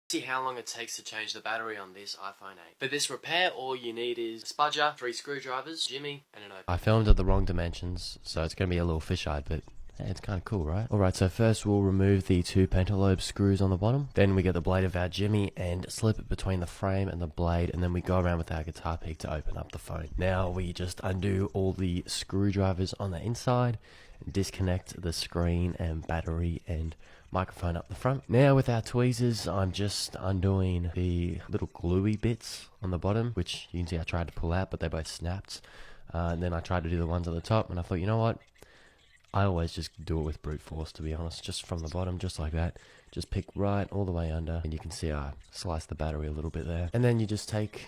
See how long it takes to change the battery on this iPhone 8. For this repair, all you need is a spudger, 3 screwdrivers, jimmy, and an opener. I filmed at the wrong dimensions, so it's going to be a little fisheye, but hey, it's kind of cool, right? Alright, so first we'll remove the 2 pentalobe screws on the bottom. Then we get the blade of our jimmy and slip it between the frame and the blade, and then we go around with our guitar pick to open up the phone. Now we just undo all the screwdrivers on the inside, disconnect the screen and battery and microphone up the front. Now with our tweezers, I'm just undoing the little gluey bits on the bottom, which you can see I tried to pull out, but they both snapped. And then I tried to do the ones at the top, and I thought, you know what? I always just do it with brute force, to be honest, just from the bottom, just like that. Just pick right all the way under, and you can see I sliced the battery a little bit there. And then you just take